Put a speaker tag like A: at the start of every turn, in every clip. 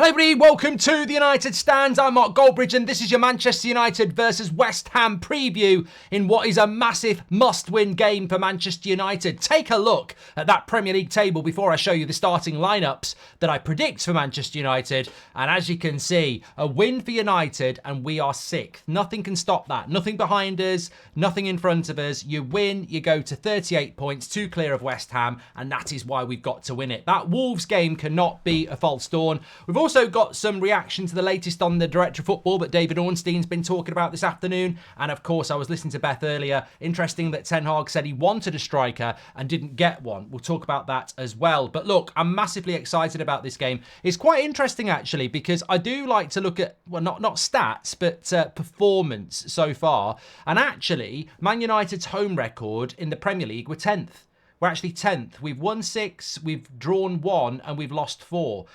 A: Hello everybody, welcome to the United Stands. I'm Mark Goldbridge and this is your Manchester United versus West Ham preview in what is a massive must-win game for Manchester United. Take a look at that Premier League table before I show you the starting lineups that I predict for Manchester United. And as you can see, a win for United and we are sixth. Nothing can stop that. Nothing behind us, nothing in front of us. You win, you go to 38 points, 2 clear of West Ham, and that is why we've got to win it. That Wolves game cannot be a false dawn. We've also got some reaction to the latest on the Director of Football that David Ornstein's been talking about this afternoon. And of course, I was listening to Beth earlier. Interesting that Ten Hag said he wanted a striker and didn't get one. We'll talk about that as well. But look, I'm massively excited about this game. It's quite interesting, actually, because I do like to look at, well, not stats, but performance so far. And actually, Man United's home record in the Premier League were 10th. We're actually 10th. We've won 6, we've drawn 1, and we've lost 4,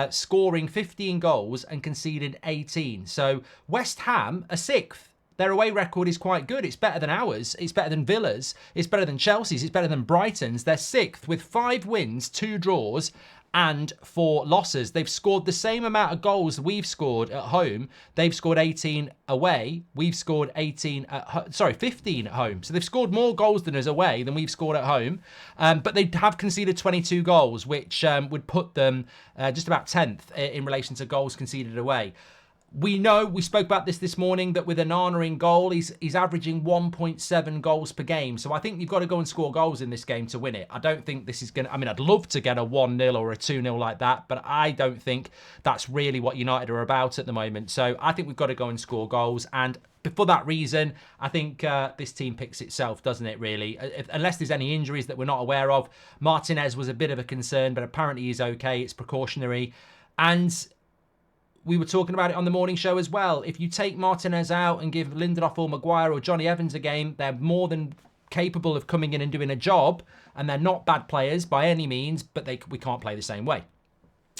A: scoring 15 goals and conceded 18. So West Ham are 6th. Their away record is quite good. It's better than ours. It's better than Villa's. It's better than Chelsea's. It's better than Brighton's. They're 6th with 5 wins, 2 draws, and 4 losses. They've scored the same amount of goals we've scored at home. They've scored 18 away. We've scored 15 at home. So they've scored more goals than us away than we've scored at home. But they have conceded 22 goals, which would put them just about 10th in relation to goals conceded away. We know, we spoke about this morning, that with Onana in goal, he's averaging 1.7 goals per game. So I think you've got to go and score goals in this game to win it. I don't think this is going to, I mean, I'd love to get a 1-0 or a 2-0 like that, but I don't think that's really what United are about at the moment. So I think we've got to go and score goals. And for that reason, I think this team picks itself, doesn't it, really? Unless there's any injuries that we're not aware of. Martinez was a bit of a concern, but apparently he's okay. It's precautionary. And we were talking about it on the morning show as well. If you take Martinez out and give Lindelof or Maguire or Johnny Evans a game, they're more than capable of coming in and doing a job. And they're not bad players by any means, but we can't play the same way.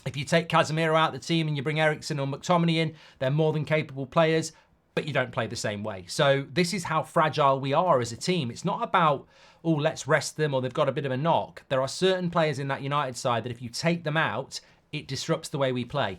A: If you take Casemiro out of the team and you bring Eriksen or McTominay in, they're more than capable players, but you don't play the same way. So this is how fragile we are as a team. It's not about, oh, let's rest them or they've got a bit of a knock. There are certain players in that United side that if you take them out, it disrupts the way we play.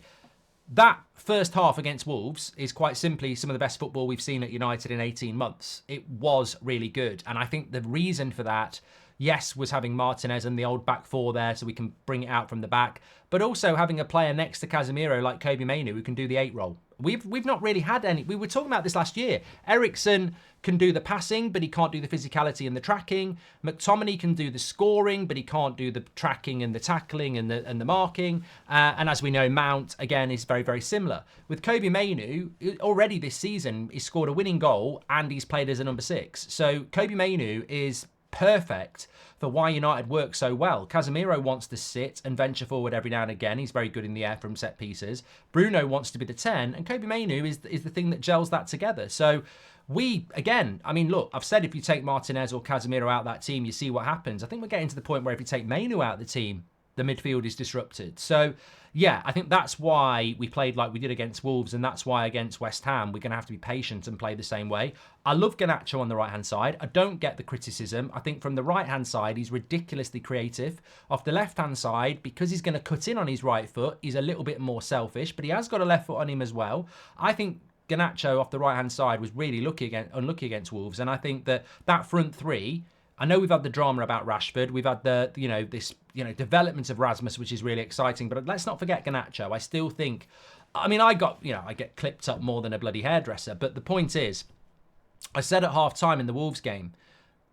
A: That first half against Wolves is quite simply some of the best football we've seen at United in 18 months. It was really good. And I think the reason for that, yes, was having Martinez and the old back four there so we can bring it out from the back, but also having a player next to Casemiro like Kobe Mainoo who can do the 8 role. We've not really had any. We were talking about this last year. Eriksen can do the passing, but he can't do the physicality and the tracking. McTominay can do the scoring, but he can't do the tracking and the tackling and the marking. And as we know, Mount, again, is very, very similar. With Kobe Mainoo, already this season, he's scored a winning goal and he's played as a number 6. So Kobe Mainoo is perfect for why United work so well. Casemiro wants to sit and venture forward every now and again. He's very good in the air from set pieces. Bruno wants to be the 10, and Kobe Mainoo is the thing that gels that together. So we, again, I mean, look, I've said if you take Martinez or Casemiro out of that team, you see what happens. I think we're getting to the point where if you take Mainoo out of the team, the midfield is disrupted. So, yeah, I think that's why we played like we did against Wolves, and that's why against West Ham, we're going to have to be patient and play the same way. I love Garnacho on the right-hand side. I don't get the criticism. I think from the right-hand side, he's ridiculously creative. Off the left-hand side, because he's going to cut in on his right foot, he's a little bit more selfish, but he has got a left foot on him as well. I think Garnacho off the right-hand side was really unlucky against Wolves, and I think that front three, I know we've had the drama about Rashford. We've had the, this development of Rasmus, which is really exciting. But let's not forget Garnacho. I still think, I mean, I get clipped up more than a bloody hairdresser. But the point is, I said at half-time in the Wolves game,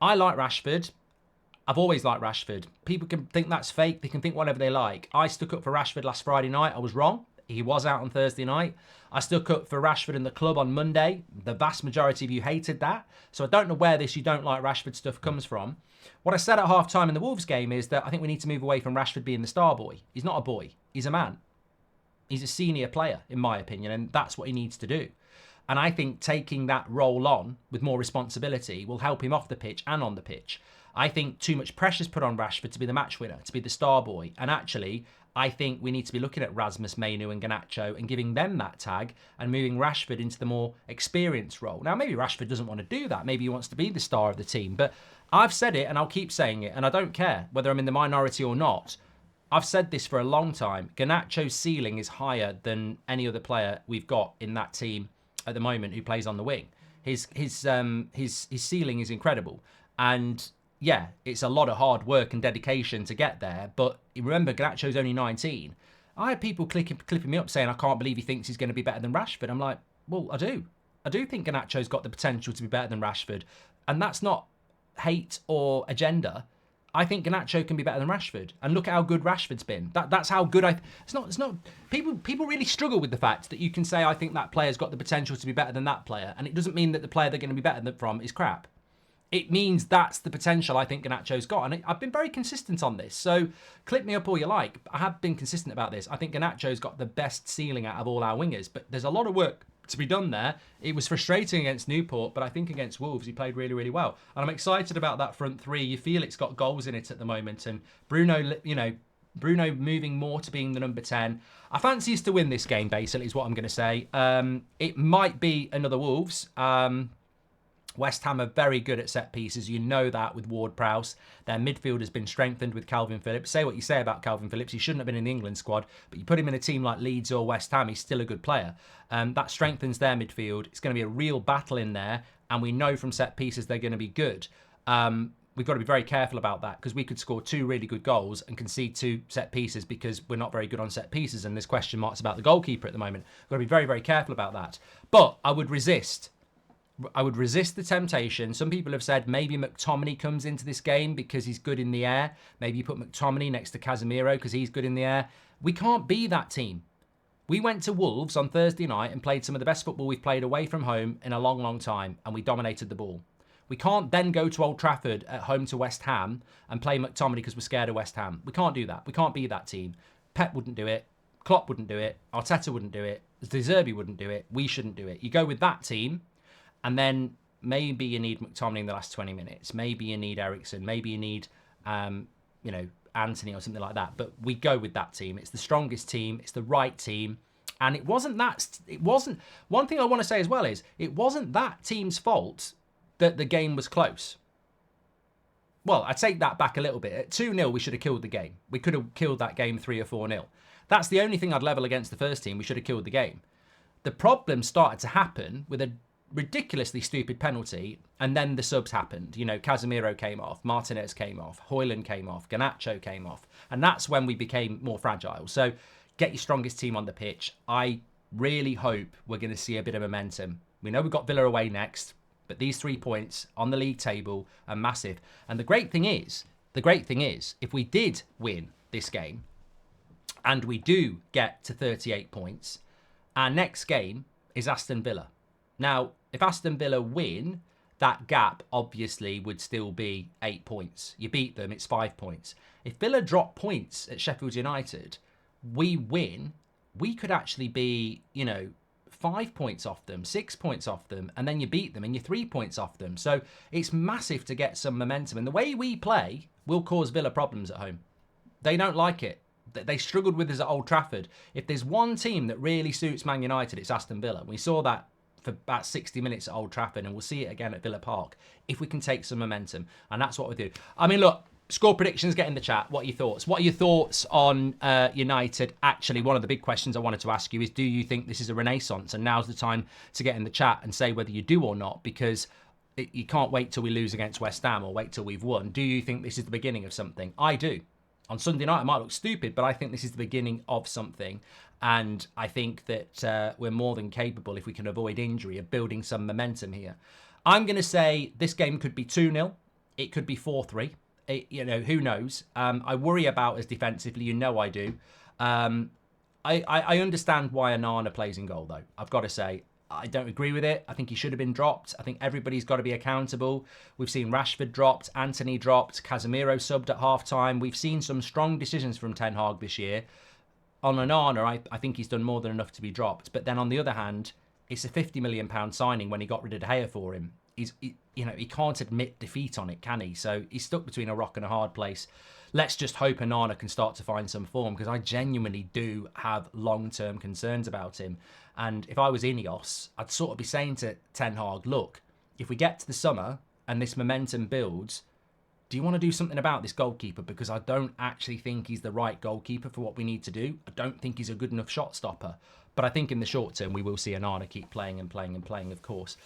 A: I like Rashford. I've always liked Rashford. People can think that's fake. They can think whatever they like. I stuck up for Rashford last Friday night. I was wrong. He was out on Thursday night. I stuck up for Rashford in the club on Monday. The vast majority of you hated that. So I don't know where this "you don't like Rashford" stuff comes from. What I said at half-time in the Wolves game is that I think we need to move away from Rashford being the star boy. He's not a boy. He's a man. He's a senior player, in my opinion, and that's what he needs to do. And I think taking that role on with more responsibility will help him off the pitch and on the pitch. I think too much pressure is put on Rashford to be the match winner, to be the star boy. And actually, I think we need to be looking at Rasmus, Mainoo and Garnacho and giving them that tag and moving Rashford into the more experienced role. Now, maybe Rashford doesn't want to do that. Maybe he wants to be the star of the team. But I've said it and I'll keep saying it, and I don't care whether I'm in the minority or not. I've said this for a long time. Garnacho's ceiling is higher than any other player we've got in that team at the moment who plays on the wing. His ceiling is incredible, and yeah, it's a lot of hard work and dedication to get there. But remember, Garnacho's only 19. I had people clipping me up saying, I can't believe he thinks he's going to be better than Rashford. I'm like, well, I do. I do think Garnacho's got the potential to be better than Rashford. And that's not hate or agenda. I think Garnacho can be better than Rashford. And look at how good Rashford's been. That's how good it's not people really struggle with the fact that you can say, I think that player's got the potential to be better than that player. And it doesn't mean that the player they're going to be better from is crap. It means that's the potential I think Garnacho's got. And I've been very consistent on this. So clip me up all you like. I have been consistent about this. I think Garnacho's got the best ceiling out of all our wingers. But there's a lot of work to be done there. It was frustrating against Newport, but I think against Wolves he played really, really well. And I'm excited about that front three. You feel it's got goals in it at the moment. And Bruno, Bruno moving more to being the number 10. I fancy us to win this game, basically, is what I'm going to say. It might be another Wolves. West Ham are very good at set pieces. You know that with Ward-Prowse. Their midfield has been strengthened with Calvin Phillips. Say what you say about Calvin Phillips. He shouldn't have been in the England squad, but you put him in a team like Leeds or West Ham, he's still a good player. That strengthens their midfield. It's going to be a real battle in there, and we know from set pieces they're going to be good. We've got to be very careful about that because we could score 2 really good goals and concede 2 set pieces because we're not very good on set pieces, and there's question marks about the goalkeeper at the moment. We've got to be very, very careful about that. But I would resist the temptation. Some people have said maybe McTominay comes into this game because he's good in the air. Maybe you put McTominay next to Casemiro because he's good in the air. We can't be that team. We went to Wolves on Thursday night and played some of the best football we've played away from home in a long, long time, and we dominated the ball. We can't then go to Old Trafford at home to West Ham and play McTominay because we're scared of West Ham. We can't do that. We can't be that team. Pep wouldn't do it. Klopp wouldn't do it. Arteta wouldn't do it. De Zerbi wouldn't do it. We shouldn't do it. You go with that team, and then maybe you need McTominay in the last 20 minutes. Maybe you need Eriksen. Maybe you need, Anthony or something like that. But we go with that team. It's the strongest team. It's the right team. And it wasn't, one thing I want to say as well is, it wasn't that team's fault that the game was close. Well, I take that back a little bit. At 2-0, we should have killed the game. We could have killed that game 3 or 4-0. That's the only thing I'd level against the first team. We should have killed the game. The problem started to happen with a ridiculously stupid penalty, and then the subs happened. Casemiro came off, Martinez came off, Højlund came off, Garnacho came off, and that's when we became more fragile. So get your strongest team on the pitch. I really hope we're going to see a bit of momentum. We know we've got Villa away next, but these 3 points on the league table are massive. And the great thing is, if we did win this game and we do get to 38 points, our next game is Aston Villa. Now, if Aston Villa win, that gap obviously would still be 8 points. You beat them, it's 5 points. If Villa drop points at Sheffield United, we win, we could actually be, 5 points off them, 6 points off them, and then you beat them and you're 3 points off them. So it's massive to get some momentum. And the way we play will cause Villa problems at home. They don't like it. They struggled with us at Old Trafford. If there's one team that really suits Man United, it's Aston Villa. We saw that for about 60 minutes at Old Trafford, and we'll see it again at Villa Park if we can take some momentum. And that's what we do. I mean, look, score predictions, get in the chat. What are your thoughts? What are your thoughts on United? Actually, one of the big questions I wanted to ask you is, do you think this is a renaissance? And now's the time to get in the chat and say whether you do or not, because you can't wait till we lose against West Ham or wait till we've won. Do you think this is the beginning of something? I do. On Sunday night, it might look stupid, but I think this is the beginning of something. And I think that we're more than capable, if we can avoid injury, of building some momentum here. I'm going to say this game could be 2-0. It could be 4-3. Who knows? I worry about us defensively. I do. I understand why Onana plays in goal, though. I've got to say, I don't agree with it. I think he should have been dropped. I think everybody's got to be accountable. We've seen Rashford dropped, Anthony dropped, Casemiro subbed at half-time. We've seen some strong decisions from Ten Hag this year. On Onana, I think he's done more than enough to be dropped. But then on the other hand, it's a £50 million signing when he got rid of De Gea for him. He can't admit defeat on it, can he? So he's stuck between a rock and a hard place. Let's just hope Onana can start to find some form, because I genuinely do have long-term concerns about him. And if I was Ineos, I'd sort of be saying to Ten Hag, look, if we get to the summer and this momentum builds, do you want to do something about this goalkeeper? Because I don't actually think he's the right goalkeeper for what we need to do. I don't think he's a good enough shot stopper. But I think in the short term, we will see Onana keep playing and playing and playing, of course.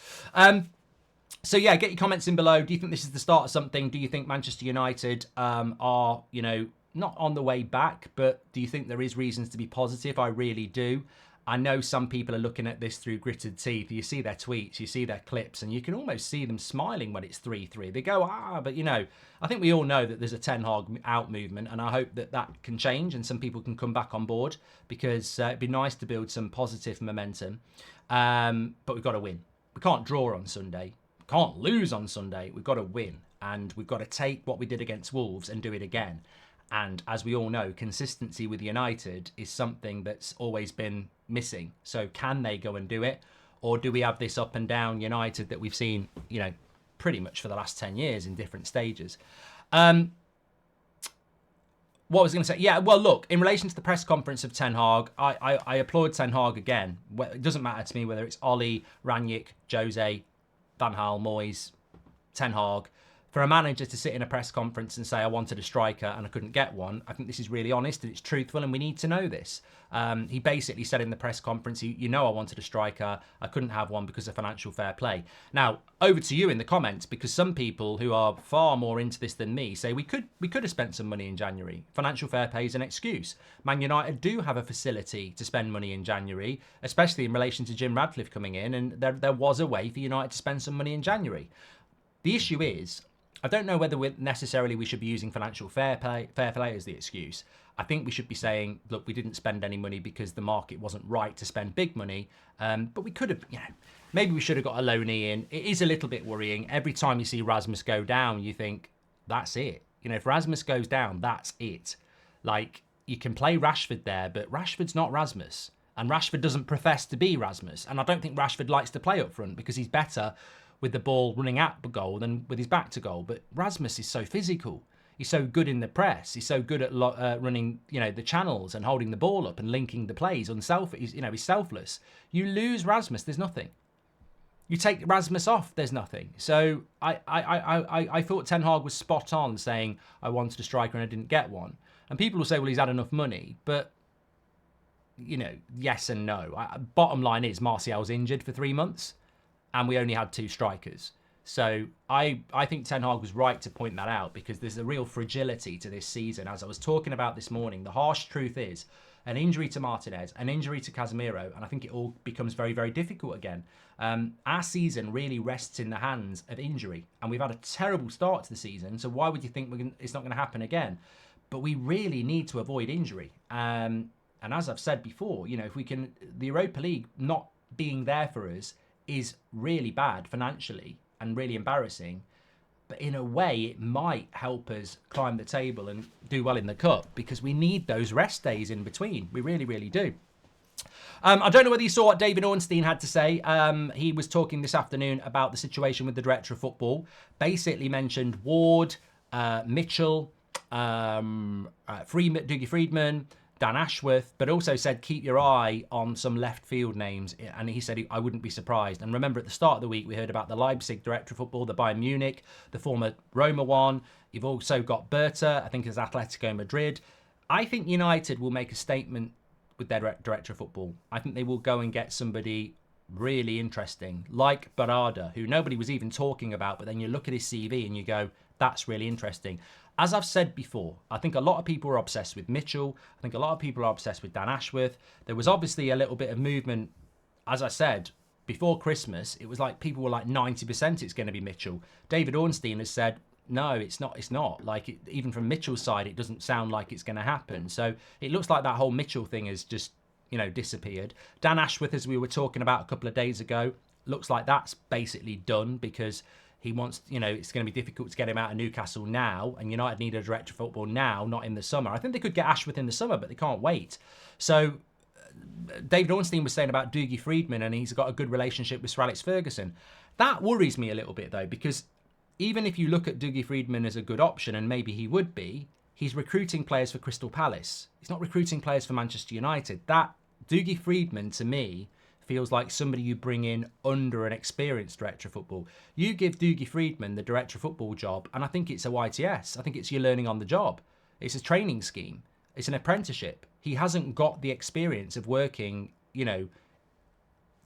A: So, yeah, get your comments in below. Do you think this is the start of something? Do you think Manchester United are, you know, not on the way back, but do you think there is reasons to be positive? I really do. I know some people are looking at this through gritted teeth. You see their tweets, you see their clips, and you can almost see them smiling when it's 3-3. They go, but you know, I think we all know that there's a Ten Hag out movement, and I hope that that can change and some people can come back on board, because it'd be nice to build some positive momentum. But we've got to win. We can't draw on Sunday. We can't lose on Sunday. We've got to win, and we've got to take what we did against Wolves and do it again. And as we all know, consistency with United is something that's always been missing. So can they go and do it? Or do we have this up and down United that we've seen, you know, pretty much for the last 10 years in different stages? What was I going to say? Yeah, well, look, in relation to the press conference of Ten Hag, I applaud Ten Hag again. It doesn't matter to me whether it's Oli, Rangnick, Jose, Van Gaal, Moyes, Ten Hag. For a manager to sit in a press conference and say, I wanted a striker and I couldn't get one, I think this is really honest and it's truthful, and we need to know this. He basically said in the press conference, you know I wanted a striker, I couldn't have one because of financial fair play. Now, over to you in the comments, because some people who are far more into this than me say we could have spent some money in January. Financial fair play is an excuse. Man United do have a facility to spend money in January, especially in relation to Jim Radcliffe coming in, and there was a way for United to spend some money in January. The issue is, I don't know whether we should be using financial fair play as the excuse. I think we should be saying, look, we didn't spend any money because the market wasn't right to spend big money. But we could have, you know, maybe we should have got a loanee in. It is a little bit worrying. Every time you see Rasmus go down, you think, that's it. You know, if Rasmus goes down, that's it. Like, you can play Rashford there, but Rashford's not Rasmus. And Rashford doesn't profess to be Rasmus. And I don't think Rashford likes to play up front because he's better with the ball running at the goal than with his back to goal. But Rasmus is so physical. He's so good in the press. He's so good at running, you know, the channels and holding the ball up and linking the plays. He's selfless. You lose Rasmus, there's nothing. You take Rasmus off, there's nothing. So I thought Ten Hag was spot on saying I wanted a striker and I didn't get one. And people will say, well, he's had enough money, but you know, yes and no. Bottom line is Martial's injured for 3 months. And we only had 2 strikers. So I think Ten Hag was right to point that out, because there's a real fragility to this season. As I was talking about this morning, the harsh truth is an injury to Martinez, an injury to Casemiro, and I think it all becomes very, very difficult again. Our season really rests in the hands of injury, and we've had a terrible start to the season, so why would you think it's not going to happen again? But we really need to avoid injury. And as I've said before, you know, if we can, the Europa League not being there for us is really bad financially and really embarrassing, but in a way it might help us climb the table and do well in the cup, because we need those rest days in between. We really, really do. I don't know whether you saw what David Ornstein had to say. He was talking this afternoon about the situation with the director of football. Basically mentioned Ward, Mitchell, Dougie Friedman, Dan Ashworth, but also said keep your eye on some left field names. And he said I wouldn't be surprised. And remember, at the start of the week, we heard about the Leipzig director of football, the Bayern Munich, the former Roma one. You've also got Berta, I think it's Atletico Madrid. I think United will make a statement with their director of football. I think they will go and get somebody really interesting, like Barada, who nobody was even talking about, but then you look at his CV and you go, that's really interesting. As I've said before, I think a lot of people are obsessed with Mitchell. I think a lot of people are obsessed with Dan Ashworth. There was obviously a little bit of movement, as I said, before Christmas. It was like people were like 90% it's going to be Mitchell. David Ornstein has said, no, it's not. Like, even from Mitchell's side, it doesn't sound like it's going to happen. So it looks like that whole Mitchell thing has just, you know, disappeared. Dan Ashworth, as we were talking about a couple of days ago, looks like that's basically done, because he wants, you know, it's going to be difficult to get him out of Newcastle now, and United need a director of football now, not in the summer. I think they could get Ashworth in the summer, but they can't wait. So David Ornstein was saying about Dougie Friedman, and he's got a good relationship with Sir Alex Ferguson. That worries me a little bit, though, because even if you look at Dougie Friedman as a good option, and maybe he would be, he's recruiting players for Crystal Palace. He's not recruiting players for Manchester United. That Dougie Friedman, to me, feels like somebody you bring in under an experienced director of football. You give Dougie Freedman the director of football job, and I think it's a YTS. I think it's you learning on the job. It's a training scheme. It's an apprenticeship. He hasn't got the experience of working, you know,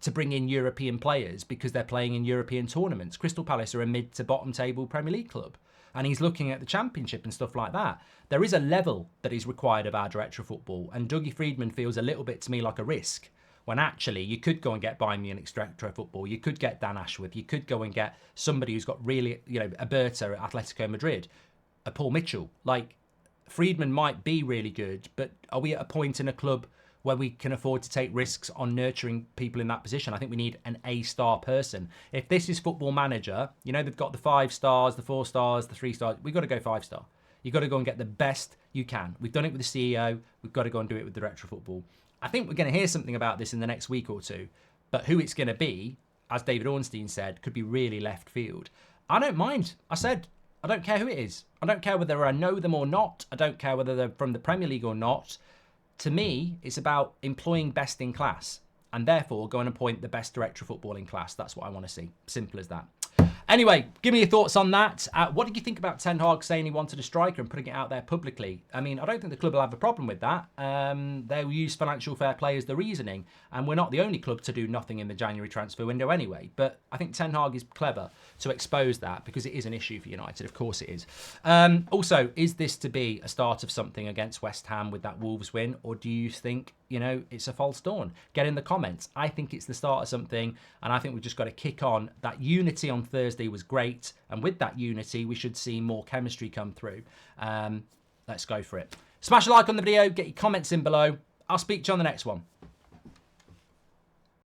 A: to bring in European players because they're playing in European tournaments. Crystal Palace are a mid to bottom table Premier League club, and he's looking at the Championship and stuff like that. There is a level that is required of our director of football, and Dougie Freedman feels a little bit to me like a risk, when actually you could go and get Bayern Munich's director of football, you could get Dan Ashworth, you could go and get somebody who's got really, you know, a Berta at Atletico Madrid, a Paul Mitchell. Like, Freedman might be really good, but are we at a point in a club where we can afford to take risks on nurturing people in that position? I think we need an A-star person. If this is Football Manager, you know, they've got the 5 stars, the 4 stars, the 3 stars. We've got to go 5-star. You've got to go and get the best you can. We've done it with the CEO. We've got to go and do it with the director of football. I think we're going to hear something about this in the next week or two, but who it's going to be, as David Ornstein said, could be really left field. I don't mind. I said, I don't care who it is. I don't care whether I know them or not. I don't care whether they're from the Premier League or not. To me, it's about employing best in class, and therefore go and appoint the best director of football in class. That's what I want to see. Simple as that. Anyway, give me your thoughts on that. What did you think about Ten Hag saying he wanted a striker and putting it out there publicly? I mean, I don't think the club will have a problem with that. They'll use financial fair play as the reasoning, and we're not the only club to do nothing in the January transfer window anyway. But I think Ten Hag is clever to expose that because it is an issue for United. Of course it is. Also, is this to be a start of something against West Ham with that Wolves win, or do you think, you know, it's a false dawn? Get in the comments. I think it's the start of something, and I think we've just got to kick on. That unity on Thursday was great, and with that unity, we should see more chemistry come through. Let's go for it. Smash a like on the video, get your comments in below. I'll speak to you on the next one.